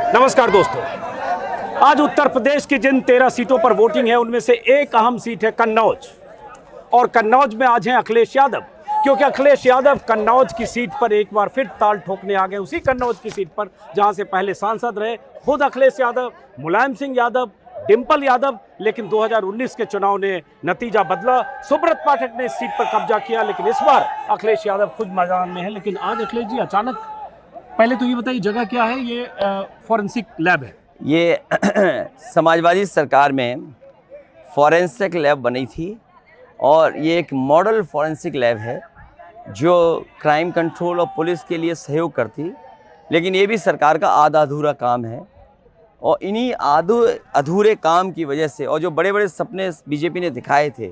नमस्कार दोस्तों, आज उत्तर प्रदेश की जिन 13 सीटों पर वोटिंग है उनमें से एक अहम सीट है कन्नौज। और कन्नौज में आज हैं अखिलेश यादव, क्योंकि अखिलेश यादव कन्नौज की सीट पर एक बार फिर ताल ठोकने आ गए। उसी कन्नौज की सीट पर जहां से पहले सांसद रहे खुद अखिलेश यादव, मुलायम सिंह यादव, डिंपल यादव। लेकिन 2019 के चुनाव ने नतीजा बदला, सुब्रत पाठक ने इस सीट पर कब्जा किया। लेकिन इस बार अखिलेश यादव खुद मैदान में है। लेकिन आज अखिलेश जी अचानक, पहले तो ये बताइए जगह क्या है? ये फॉरेंसिक लैब है। ये समाजवादी सरकार में फॉरेंसिक लैब बनी थी और ये एक मॉडल फॉरेंसिक लैब है जो क्राइम कंट्रोल और पुलिस के लिए सहयोग करती। लेकिन ये भी सरकार का आधा अधूरा काम है और इन्हीं अधूरे काम की वजह से और जो बड़े बड़े सपने बीजेपी ने दिखाए थे,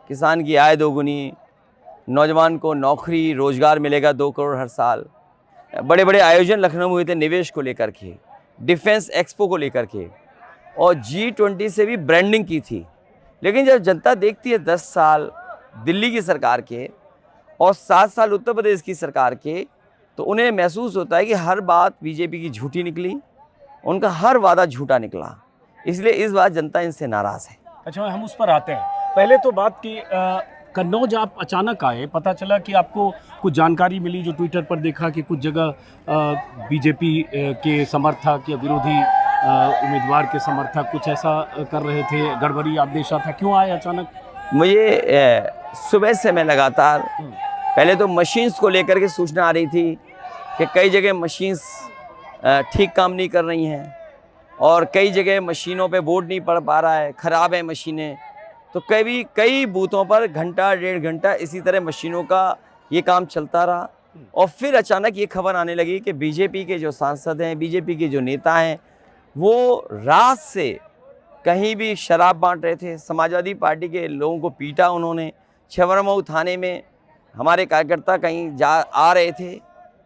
किसान की आय दोगुनी, नौजवान को नौकरी रोज़गार मिलेगा 2 करोड़ हर साल, बड़े बड़े आयोजन लखनऊ में हुए थे निवेश को लेकर के, डिफेंस एक्सपो को लेकर के, और G20 से भी ब्रांडिंग की थी। लेकिन जब जनता देखती है 10 साल दिल्ली की सरकार के और 7 साल उत्तर प्रदेश की सरकार के, तो उन्हें महसूस होता है कि हर बात बीजेपी की झूठी निकली, उनका हर वादा झूठा निकला। इसलिए इस बार जनता इनसे नाराज़ है। अच्छा, हम उस पर आते हैं। पहले तो बात की कन्नौज आप अचानक आए, पता चला कि आपको कुछ जानकारी मिली, जो ट्विटर पर देखा कि कुछ जगह बीजेपी के समर्थक या विरोधी उम्मीदवार के समर्थक कुछ ऐसा कर रहे थे, गड़बड़ी आप देखा था। क्यों आए अचानक? मुझे सुबह से मैं लगातार, पहले तो मशीन्स को लेकर के सूचना आ रही थी कि कई जगह मशीन्स ठीक काम नहीं कर रही हैं और कई जगह मशीनों पे वोट नहीं पड़ पा रहा है, ख़राब है मशीनें। तो कई बूथों पर घंटा 1.5 घंटा इसी तरह मशीनों का ये काम चलता रहा और फिर अचानक ये खबर आने लगी कि बीजेपी के जो सांसद हैं, बीजेपी के जो नेता हैं, वो रात से कहीं भी शराब बांट रहे थे। समाजवादी पार्टी के लोगों को पीटा उन्होंने। छबरमऊ थाने में हमारे कार्यकर्ता कहीं आ रहे थे,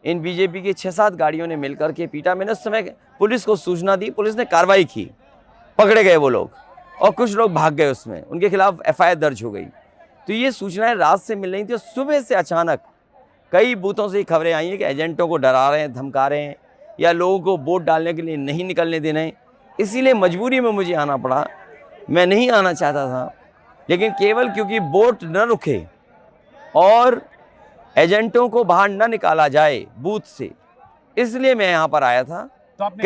इन बीजेपी की 6-7 गाड़ियों ने मिलकर के पीटा। मैंने उस समय पुलिस को सूचना दी, पुलिस ने कार्रवाई की, पकड़े गए वो लोग और कुछ लोग भाग गए, उसमें उनके खिलाफ FIR दर्ज हो गई। तो ये सूचनाएं रात से मिल रही थी और सुबह से अचानक कई बूथों से खबरें आई हैं कि एजेंटों को डरा रहे हैं, धमका रहे हैं या लोगों को वोट डालने के लिए नहीं निकलने दे रहे हैं। इसीलिए मजबूरी में मुझे आना पड़ा। मैं नहीं आना चाहता था, लेकिन केवल क्योंकि वोट न रुके और एजेंटों को बाहर न निकाला जाए बूथ से, इसलिए मैं यहाँ पर आया था। तो आपने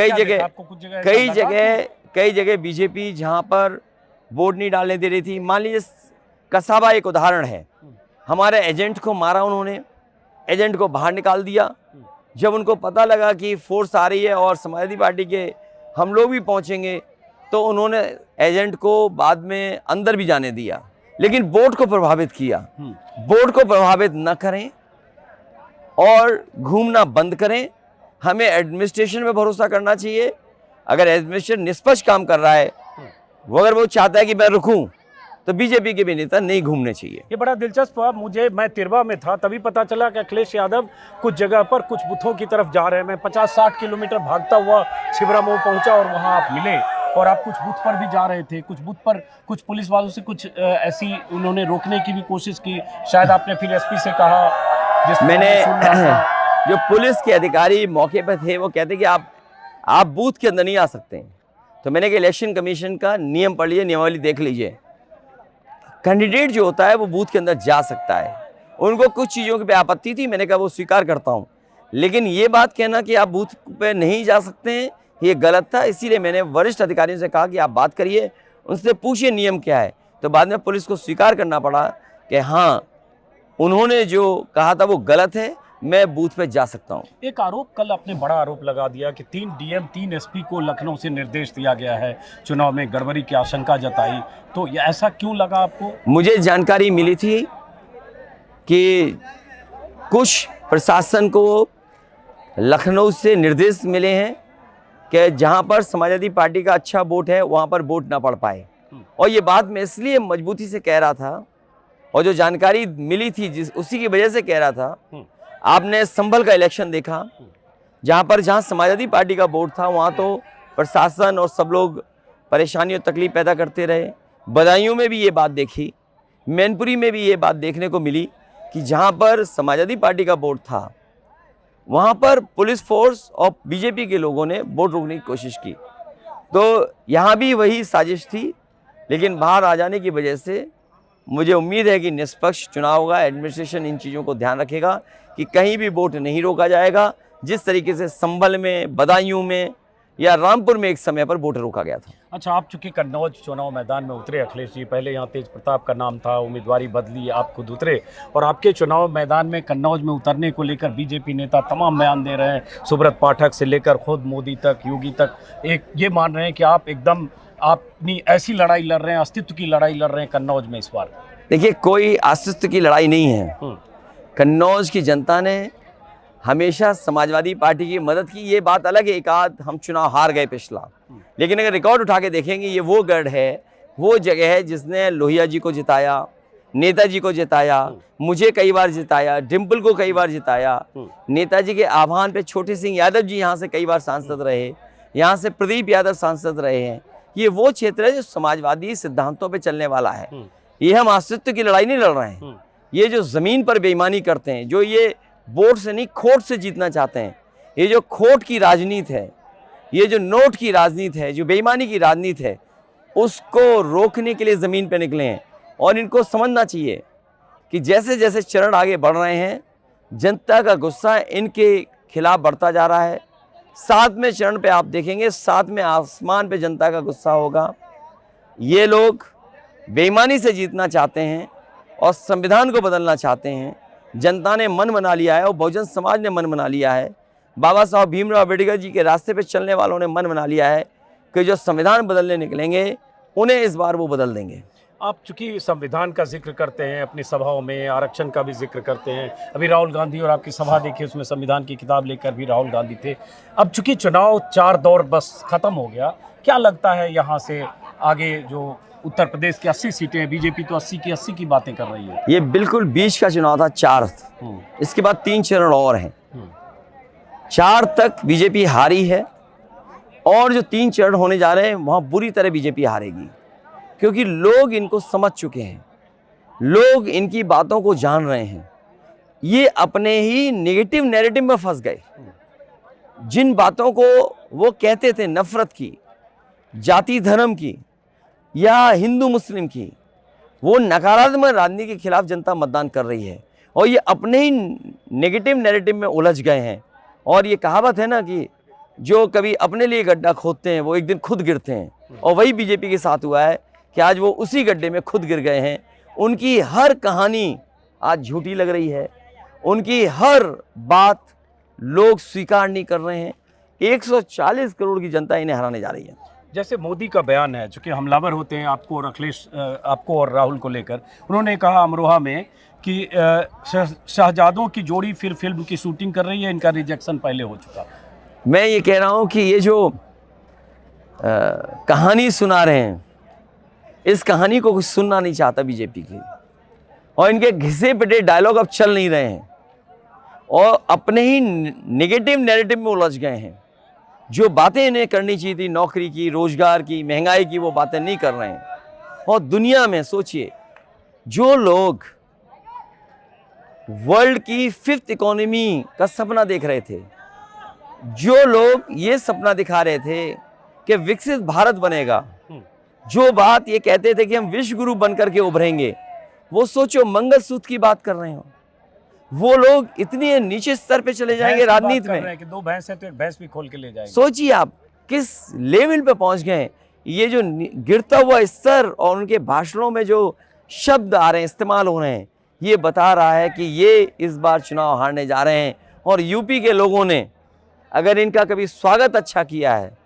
कई जगह बीजेपी जहाँ पर वोट नहीं डालने दे रही थी, मान लीजिए कसाबा एक उदाहरण है, हमारे एजेंट को मारा उन्होंने, एजेंट को बाहर निकाल दिया। जब उनको पता लगा कि फोर्स आ रही है और समाजवादी पार्टी के हम लोग भी पहुँचेंगे, तो उन्होंने एजेंट को बाद में अंदर भी जाने दिया, लेकिन वोट को प्रभावित किया। वोट को प्रभावित न करें और घूमना बंद करें। हमें एडमिनिस्ट्रेशन में भरोसा करना चाहिए। अगर एडमिनिस्ट्रेशन निष्पक्ष काम कर रहा है, अगर वो चाहता है कि मैं रुकूं, तो बीजेपी के भी नेता नहीं घूमने चाहिए। ये बड़ा दिलचस्प हुआ मुझे। मैं तिरवा में था, तभी पता चला कि अखिलेश यादव कुछ जगह पर कुछ बूथों की तरफ जा रहे हैं। मैं 50-60 किलोमीटर भागता हुआ छिबरामऊ पहुंचा और वहां आप मिले और आप कुछ बूथ पर भी जा रहे थे। कुछ बूथ पर कुछ पुलिस वालों से कुछ ऐसी उन्होंने रोकने की भी कोशिश की। शायद आपने फिर SP से कहा, मैंने जो पुलिस के अधिकारी मौके पर थे वो कहते कि आप बूथ के अंदर नहीं आ सकते हैं। तो मैंने कहा इलेक्शन कमीशन का नियम पढ़ लीजिए, नियमावली देख लीजिए। कैंडिडेट जो होता है वो बूथ के अंदर जा सकता है। उनको कुछ चीज़ों पे आपत्ति थी, मैंने कहा वो स्वीकार करता हूँ, लेकिन ये बात कहना कि आप बूथ पे नहीं जा सकते हैं, ये गलत था। इसीलिए मैंने वरिष्ठ अधिकारियों से कहा कि आप बात करिए, उनसे पूछिए नियम क्या है। तो बाद में पुलिस को स्वीकार करना पड़ा कि हाँ, उन्होंने जो कहा था वो गलत है, मैं बूथ पे जा सकता हूँ। एक आरोप, कल आपने बड़ा आरोप लगा दिया कि 3 DM 3 SP को लखनऊ से निर्देश दिया गया है, चुनाव में गड़बड़ी की आशंका जताई। तो ये ऐसा क्यों लगा आपको? मुझे जानकारी मिली थी कि कुछ प्रशासन को लखनऊ से निर्देश मिले हैं कि जहां पर समाजवादी पार्टी का अच्छा वोट है वहां पर वोट ना पड़ पाए। और ये बात मैं इसलिए मजबूती से कह रहा था और जो जानकारी मिली थी उसी की वजह से कह रहा था। आपने संभल का इलेक्शन देखा, जहां समाजवादी पार्टी का वोट था वहां तो प्रशासन और सब लोग परेशानी और तकलीफ पैदा करते रहे। बदायूं में भी ये बात देखी, मैनपुरी में भी ये बात देखने को मिली कि जहां पर समाजवादी पार्टी का वोट था वहाँ पर पुलिस फोर्स और बीजेपी के लोगों ने वोट रोकने की कोशिश की। तो यहाँ भी वही साजिश थी, लेकिन बाहर आ जाने की वजह से मुझे उम्मीद है कि निष्पक्ष चुनाव होगा। एडमिनिस्ट्रेशन इन चीज़ों को ध्यान रखेगा कि कहीं भी वोट नहीं रोका जाएगा, जिस तरीके से संभल में, बदायूं में या रामपुर में एक समय पर वोट रोका गया था। अच्छा, आप चूंकि कन्नौज चुनाव मैदान में उतरे अखिलेश जी, पहले यहाँ तेज प्रताप का नाम था, उम्मीदवारी बदली, आप खुद उतरे और आपके चुनाव मैदान में कन्नौज में उतरने को लेकर बीजेपी नेता तमाम बयान दे रहे हैं। सुब्रत पाठक से लेकर खुद मोदी तक, योगी तक, एक ये मान रहे हैं कि आप एकदम अपनी ऐसी लड़ाई लड़ रहे हैं, अस्तित्व की लड़ाई लड़ रहे हैं कन्नौज में इस बार। देखिए, कोई अस्तित्व की लड़ाई नहीं है। कन्नौज की जनता ने हमेशा समाजवादी पार्टी की मदद की। ये बात अलग है, एक आध हम चुनाव हार गए पिछला, लेकिन अगर रिकॉर्ड उठा के देखेंगे, ये वो गढ़ है, वो जगह है जिसने लोहिया जी को जिताया, नेताजी को जिताया, मुझे कई बार जिताया, डिम्पल को कई बार जिताया। नेताजी के आह्वान पे छोटे सिंह यादव जी यहाँ से कई बार सांसद रहे, यहाँ से प्रदीप यादव सांसद रहे हैं। ये वो क्षेत्र है जो समाजवादी सिद्धांतों पे चलने वाला है। ये हम अस्तित्व की लड़ाई नहीं लड़ रहे हैं। ये जो जमीन पर बेईमानी करते हैं, जो ये वोट से नहीं खोट से जीतना चाहते हैं, ये जो खोट की राजनीति है, ये जो नोट की राजनीति है, जो बेईमानी की राजनीति है, उसको रोकने के लिए ज़मीन पे निकले हैं। और इनको समझना चाहिए कि जैसे जैसे चरण आगे बढ़ रहे हैं, जनता का गुस्सा इनके खिलाफ बढ़ता जा रहा है। 7वें चरण पे आप देखेंगे, 7वें आसमान पे जनता का गुस्सा होगा। ये लोग बेईमानी से जीतना चाहते हैं और संविधान को बदलना चाहते हैं। जनता ने मन बना लिया है और बहुजन समाज ने मन बना लिया है। बाबा साहब भीमराव अम्बेडकर जी के रास्ते पे चलने वालों ने मन बना लिया है कि जो संविधान बदलने निकलेंगे, उन्हें इस बार वो बदल देंगे। आप चूंकि संविधान का जिक्र करते हैं अपनी सभाओं में, आरक्षण का भी जिक्र करते हैं, अभी राहुल गांधी और आपकी सभा देखिए, उसमें संविधान की किताब लेकर भी राहुल गांधी थे। अब चूंकि चुनाव 4 दौर बस खत्म हो गया, क्या लगता है यहाँ से आगे जो उत्तर प्रदेश की 80 सीटें हैं, बीजेपी तो 80 की 80 की बातें कर रही है। ये बिल्कुल बीच का चुनाव था, 4 इसके बाद 3 चरण और हैं। 4 तक बीजेपी हारी है और जो 3 चरण होने जा रहे हैं वहाँ बुरी तरह बीजेपी हारेगी, क्योंकि लोग इनको समझ चुके हैं, लोग इनकी बातों को जान रहे हैं। ये अपने ही नेगेटिव नैरेटिव में फंस गए। जिन बातों को वो कहते थे, नफरत की, जाति धर्म की या हिंदू मुस्लिम की, वो नकारात्मक राजनीति के खिलाफ जनता मतदान कर रही है और ये अपने ही नेगेटिव नैरेटिव में उलझ गए हैं। और ये कहावत है ना कि जो कभी अपने लिए गड्ढा खोदते हैं वो एक दिन खुद गिरते हैं, और वही बीजेपी के साथ हुआ है कि आज वो उसी गड्ढे में खुद गिर गए हैं। उनकी हर कहानी आज झूठी लग रही है, उनकी हर बात लोग स्वीकार नहीं कर रहे हैं। 140 करोड़ की जनता इन्हें हराने जा रही है। जैसे मोदी का बयान है, चूंकि हमलावर होते हैं आपको और अखिलेश, आपको और राहुल को लेकर, उन्होंने कहा अमरोहा में कि शहजादों की जोड़ी फिर फिल्म की शूटिंग कर रही है, इनका रिजेक्शन पहले हो चुका। मैं ये कह रहा हूँ कि ये जो कहानी सुना रहे हैं, इस कहानी को कुछ सुनना नहीं चाहता बीजेपी की, और इनके घिसे पिटे डायलॉग अब चल नहीं रहे हैं और अपने ही नेगेटिव नैरेटिव में उलझ गए हैं। जो बातें इन्हें करनी चाहिए थी, नौकरी की, रोजगार की, महंगाई की, वो बातें नहीं कर रहे हैं। और दुनिया में सोचिए, जो लोग वर्ल्ड की 5th इकोनॉमी का सपना देख रहे थे, जो लोग ये सपना दिखा रहे थे कि विकसित भारत बनेगा, जो बात ये कहते थे कि हम विश्व गुरु बनकर के उभरेंगे, वो सोचो मंगलसूत्र की बात कर रहे हो। वो लोग इतने नीचे स्तर पे चले जाएंगे राजनीति में कि 2 भैंस है तो एक भैंस भी खोल के ले जाएंगे। सोचिए आप किस लेवल पे पहुंच गए। ये जो गिरता हुआ स्तर और उनके भाषणों में जो शब्द आ रहे हैं, इस्तेमाल हो रहे हैं, ये बता रहा है कि ये इस बार चुनाव हारने जा रहे हैं। और यूपी के लोगों ने अगर इनका कभी स्वागत अच्छा किया है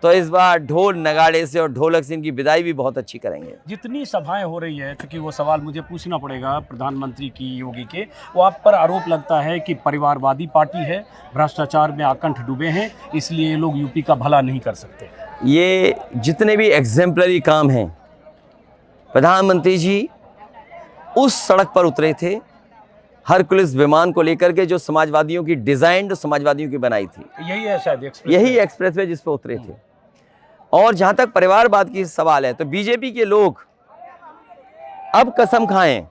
तो इस बार ढोल नगाड़े से और ढोलक से इनकी विदाई भी बहुत अच्छी करेंगे। जितनी सभाएं हो रही है, क्योंकि वो सवाल मुझे पूछना पड़ेगा प्रधानमंत्री की, योगी के, वो आप पर आरोप लगता है कि परिवारवादी पार्टी है, भ्रष्टाचार में आकंठ डूबे हैं, इसलिए ये लोग यूपी का भला नहीं कर सकते। ये जितने भी एग्जेम्पलरी काम हैं, प्रधानमंत्री जी उस सड़क पर उतरे थे हरकुलिस विमान को लेकर के, जो समाजवादियों की डिजाइन, जो समाजवादियों की बनाई थी। यही है शायद एक्सप्रेस, यही एक्सप्रेसवे जिस पे उतरे थे। और जहां तक परिवारवाद की सवाल है, तो बीजेपी के लोग अब कसम खाएं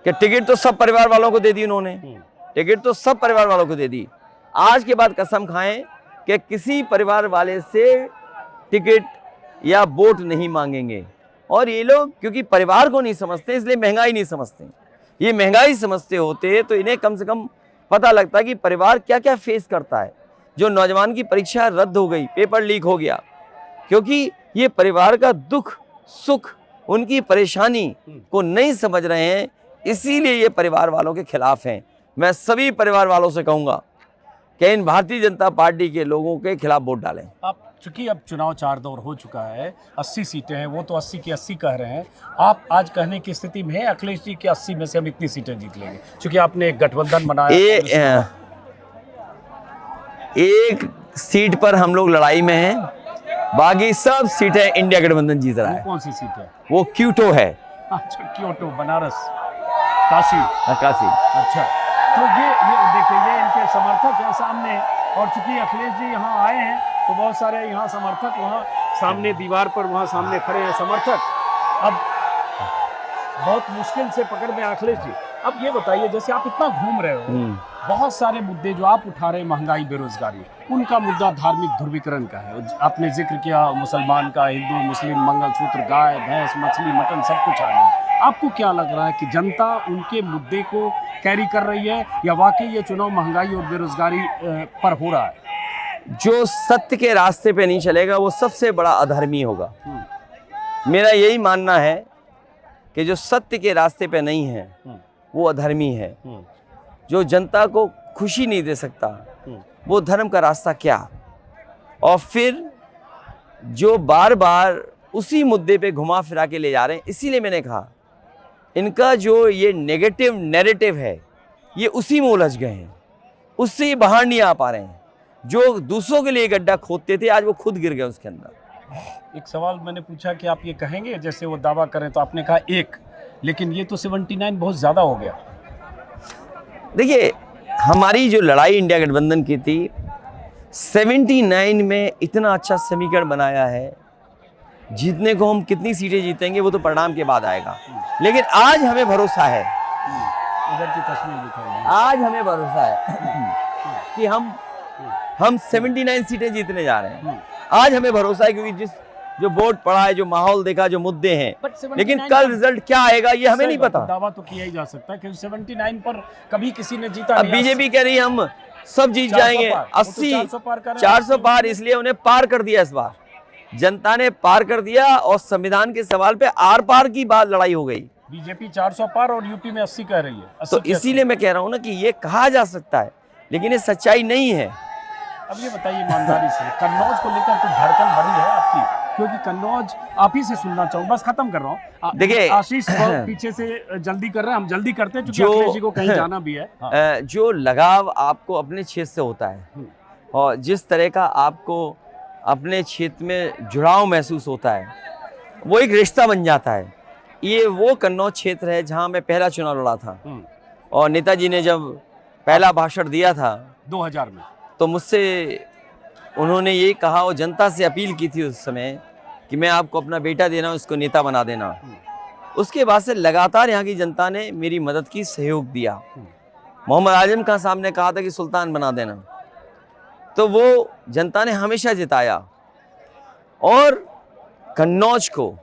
कि टिकट तो सब परिवार वालों को दे दी उन्होंने, टिकट तो सब परिवार वालों को दे दी। आज के बाद कसम खाएं कि किसी परिवार वाले से टिकट या वोट नहीं मांगेंगे। और ये लोग क्योंकि परिवार को नहीं समझते इसलिए महंगाई नहीं समझते। ये महंगाई समझते होते तो इन्हें कम से कम पता लगता कि परिवार क्या क्या फेस करता है। जो नौजवान की परीक्षा रद्द हो गई, पेपर लीक हो गया, क्योंकि ये परिवार का दुख सुख, उनकी परेशानी को नहीं समझ रहे हैं, इसीलिए ये परिवार वालों के खिलाफ हैं। मैं सभी परिवार वालों से कहूँगा कि इन भारतीय जनता पार्टी के लोगों के खिलाफ वोट डालें। आप चूंकि अब चुनाव 4 दौर हो चुका है, 80 सीटें हैं, वो तो 80 की 80 कह रहे हैं। आप आज कहने की स्थिति में है अखिलेश जी की 80 में से हम इतनी सीटें जीत लेंगे, क्योंकि आपने एक गठबंधन बनाया। एक सीट पर हम लोग लड़ाई में हैं, बाकी सब सीटें इंडिया गठबंधन जीत रहा है। कौन सी सीट है? वो क्योटो है। अच्छा, क्योटो, बनारस, काशी। काशी। अच्छा, तो ये देखिए, ये इनके समर्थक हैं सामने, और चूंकि अखिलेश जी यहाँ आए हैं तो बहुत सारे यहाँ समर्थक वहाँ सामने दीवार पर वहाँ सामने खड़े हैं समर्थक। अब बहुत मुश्किल से पकड़ में अखिलेश जी। अब ये बताइए, जैसे आप इतना घूम रहे हो, बहुत सारे मुद्दे जो आप उठा रहे हैं, महंगाई, बेरोजगारी, उनका मुद्दा धार्मिक ध्रुवीकरण का है। आपने जिक्र किया मुसलमान का, हिंदू मुस्लिम, मंगलसूत्र, गाय भैंस, मछली मटन सब कुछ आ गया। आपको क्या लग रहा है कि जनता उनके मुद्दे को कैरी कर रही है, या वाकई ये चुनाव महंगाई और बेरोजगारी पर हो रहा है? जो सत्य के रास्ते पे नहीं चलेगा वो सबसे बड़ा अधर्मी होगा। मेरा यही मानना है कि जो सत्य के रास्ते पे नहीं है वो अधर्मी है। जो जनता को खुशी नहीं दे सकता वो धर्म का रास्ता क्या। और फिर जो बार बार उसी मुद्दे पे घुमा फिरा के ले जा रहे हैं, इसीलिए मैंने कहा इनका जो ये नेगेटिव नैरेटिव है ये उसी में उलझ गए हैं, उससे बाहर नहीं आ पा रहे हैं। जो दूसरों के लिए गड्ढा खोदते थे आज वो खुद गिर गए उसके अंदर। एक सवाल मैंने पूछा कि आप ये कहेंगे, जैसे वो दावा करें, तो आपने कहा एक, लेकिन ये तो 79 बहुत ज़्यादा हो गया। देखिए, हमारी जो लड़ाई इंडिया गठबंधन की थी, 79 में इतना अच्छा समीकरण बनाया है, जीतने को हम कितनी सीटें जीतेंगे वो तो परिणाम के बाद आएगा। लेकिन आज हमें भरोसा है, इधर की तस्वीर दिखाइए, आज हमें भरोसा है कि हम 79 सीटें जीतने जा रहे हैं। आज हमें भरोसा है, क्योंकि जो वोट पड़ा है, जो माहौल देखा, जो मुद्दे हैं। लेकिन कल रिजल्ट क्या आएगा ये हमें नहीं पता। दावा तो किया ही जा सकता है, क्योंकि 79 पर कभी किसी ने जीता अब नहीं। बीजेपी कह रही है हम सब जीत जाएंगे, 80 400 पार, इसलिए उन्हें पार कर दिया। इस बार जनता ने पार कर दिया और संविधान के सवाल पे आर पार की बात लड़ाई हो गई। बीजेपी 400 पार और यूपी में 80 कह रही है। तो इसीलिए मैं कह रहा हूँ ना कि ये कहा जा सकता है, लेकिन ये सच्चाई नहीं है। अब ये बताइए ईमानदारी से, कन्नौज को लेकर तो धड़कन बढ़ी है आपकी, क्योंकि कन्नौज आप ही से सुनना चाहूँ, बस खत्म कर रहा हूँ। देखिए, आशीष पीछे से जल्दी कर रहे हैं, हम जल्दी करते हैं क्योंकि अखिलेश जी को कहीं जाना भी है। हाँ। जो लगाव आपको अपने क्षेत्र से होता है और जिस तरह का आपको अपने क्षेत्र में जुड़ाव महसूस होता है, वो एक रिश्ता बन जाता है। ये वो कन्नौज क्षेत्र है जहाँ मैं पहला चुनाव लड़ा था, और नेताजी ने जब पहला भाषण दिया था 2000 में, तो मुझसे उन्होंने ये कहा और जनता से अपील की थी उस समय कि मैं आपको अपना बेटा देना, उसको नेता बना देना। उसके बाद से लगातार यहाँ की जनता ने मेरी मदद की, सहयोग दिया। मोहम्मद आजम खान साहब ने कहा था कि सुल्तान बना देना, तो वो जनता ने हमेशा जिताया। और कन्नौज को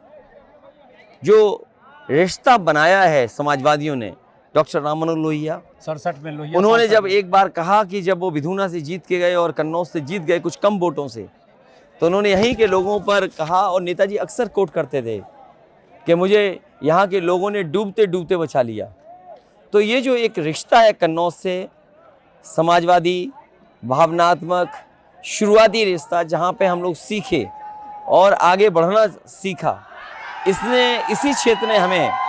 जो रिश्ता बनाया है समाजवादियों ने, डॉक्टर राम मनोहर लोहिया 67 में लोहिया, उन्होंने जब एक बार कहा कि जब वो विधुना से जीत के गए और कन्नौज से जीत गए कुछ कम वोटों से, तो उन्होंने यहीं के लोगों पर कहा, और नेताजी अक्सर कोट करते थे कि मुझे यहाँ के लोगों ने डूबते डूबते बचा लिया। तो ये जो एक रिश्ता है कन्नौज से, समाजवादी भावनात्मक शुरुआती रिश्ता, जहाँ पे हम लोग सीखे और आगे बढ़ना सीखा, इसी क्षेत्र ने हमें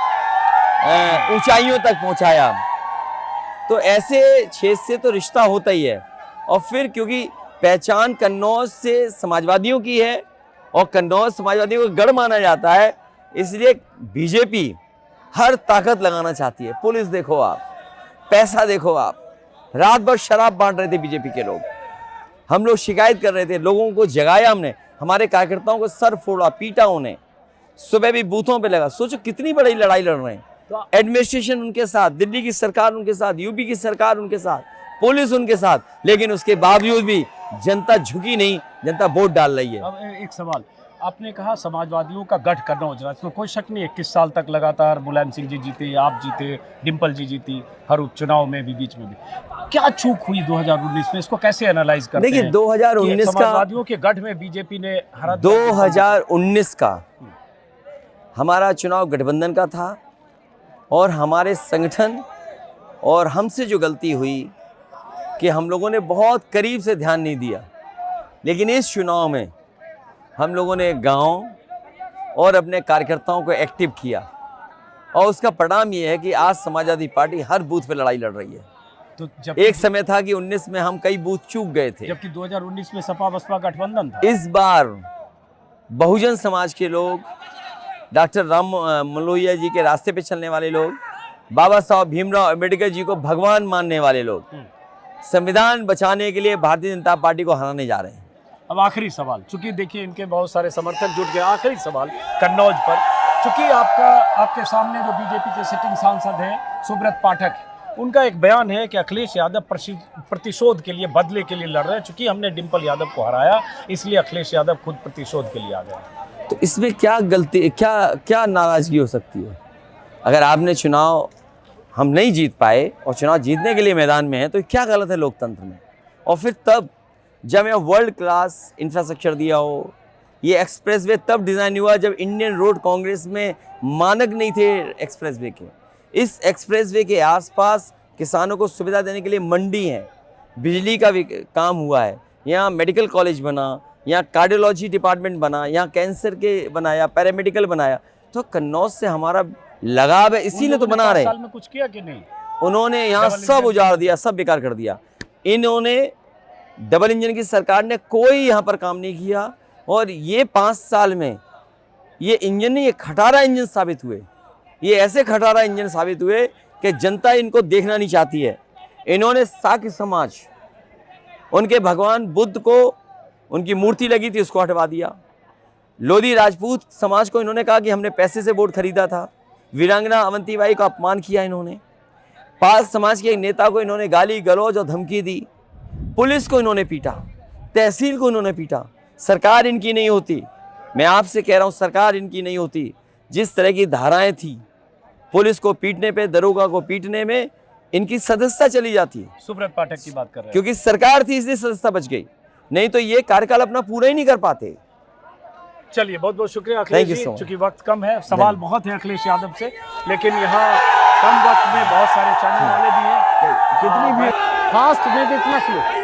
ऊंचाइयों तक पहुंचाया। तो ऐसे क्षेत्र से तो रिश्ता होता ही है। और फिर क्योंकि पहचान कन्नौज से समाजवादियों की है और कन्नौज समाजवादियों का गढ़ माना जाता है, इसलिए बीजेपी हर ताकत लगाना चाहती है। पुलिस देखो आप, पैसा देखो आप, रात भर शराब बांट रहे थे बीजेपी के लोग, हम लोग शिकायत कर रहे थे, लोगों को जगाया हमने, हमारे कार्यकर्ताओं को सर फोड़ा, पीटा उन्हें, सुबह भी बूथों पे लगा। सोचो कितनी बड़ी लड़ाई लड़ रहे हैं। एडमिनिस्ट्रेशन उनके साथ, दिल्ली की सरकार उनके साथ, यूपी की सरकार उनके साथ, पुलिस उनके साथ, लेकिन उसके बावजूद भी जनता झुकी नहीं, जनता वोट डाल रही है। अब एक सवाल, आपने कहा समाजवादियों का गढ़ कन्नौज रहा, इसमें कोई शक नहीं है। 21 साल तक लगातार मुलायम सिंह जी जीते, आप जीते, डिम्पल जी जीती, हर उपचुनाव में भी, बीच में भी। क्या चूक हुई 2019 में, इसको कैसे एनालाइज करते हैं? देखिए 2019 का, समाजवादियों के गढ़ में बीजेपी ने हरा 2019 का हमारा चुनाव गठबंधन का था, और हमारे संगठन और हमसे जो गलती हुई कि हम लोगों ने बहुत करीब से ध्यान नहीं दिया। लेकिन इस चुनाव में हम लोगों ने गांव और अपने कार्यकर्ताओं को एक्टिव किया, और उसका परिणाम ये है कि आज समाजवादी पार्टी हर बूथ पे लड़ाई लड़ रही है। तो जब एक समय था कि 19 में हम कई बूथ चूक गए थे, जबकि 2019 में सपा बसपा गठबंधन था। इस बार बहुजन समाज के लोग, डॉक्टर राम मनोहर जी के रास्ते पे चलने वाले लोग, बाबा साहब भीमराव अम्बेडकर जी को भगवान मानने वाले लोग संविधान बचाने के लिए भारतीय जनता पार्टी को हराने जा रहे हैं। अब आखिरी सवाल, चूंकि देखिए इनके बहुत सारे समर्थक जुट गए, आखिरी सवाल कन्नौज पर, चूंकि आपके सामने जो बीजेपी के सिटिंग सांसद हैं सुब्रत पाठक, उनका एक बयान है कि अखिलेश यादव प्रतिशोध के लिए, बदले के लिए लड़ रहे हैं। चूंकि हमने डिम्पल यादव को हराया, इसलिए अखिलेश यादव खुद प्रतिशोध के लिए आ गए। तो इसमें क्या गलती, क्या नाराजगी हो सकती है? अगर आपने चुनाव, हम नहीं जीत पाए और चुनाव जीतने के लिए मैदान में है, तो क्या गलत है लोकतंत्र में? और फिर तब जब यहाँ वर्ल्ड क्लास इंफ्रास्ट्रक्चर दिया हो, ये एक्सप्रेसवे तब डिज़ाइन हुआ जब इंडियन रोड कांग्रेस में मानक नहीं थे एक्सप्रेसवे के। इस एक्सप्रेसवे के आसपास किसानों को सुविधा देने के लिए मंडी है, बिजली का भी काम हुआ है, यहाँ मेडिकल कॉलेज बना, यहाँ कार्डियोलॉजी डिपार्टमेंट बना, यहाँ कैंसर के बनाया, पैरामेडिकल बनाया। तो कन्नौज से हमारा लगाव है, इसीलिए तो बना रहे। साल में कुछ किया कि नहीं? उन्होंने यहाँ सब उजाड़ दिया, सब बेकार कर दिया। इन्होंने डबल इंजन की सरकार ने कोई यहाँ पर काम नहीं किया, और ये 5 साल में ये इंजन नहीं, ये खटारा इंजन साबित हुए। ये ऐसे खटारा इंजन साबित हुए कि जनता इनको देखना नहीं चाहती है। इन्होंने साक्य समाज, उनके भगवान बुद्ध को, उनकी मूर्ति लगी थी, उसको हटवा दिया। लोधी राजपूत समाज को इन्होंने कहा कि हमने पैसे से वोट खरीदा था। वीरांगना अवंतीबाई का अपमान किया इन्होंने। पाल समाज के एक नेता को इन्होंने गाली गलौज और धमकी दी। पुलिस को इन्होंने पीटा, तहसील को इन्होंने पीटा। सरकार इनकी नहीं होती, मैं आपसे कह रहा हूँ, सरकार इनकी नहीं होती। जिस तरह की धाराएं थी, पुलिस को पीटने पे, दरोगा को पीटने में इनकी सदस्यता चली जाती है। सुब्रत पाठक की बात कर रहे हैं, क्योंकि सरकार थी इसलिए सदस्यता बच गई, नहीं तो ये कार्यकाल अपना पूरा ही नहीं कर पाते। चलिए, बहुत बहुत शुक्रिया अखिलेश जी। चूंकि वक्त कम है, सवाल बहुत है अखिलेश यादव से, लेकिन यहाँ कम वक्त में बहुत सारे चैनल वाले भी हैं। कितनी भी फास्ट में कितना स्लो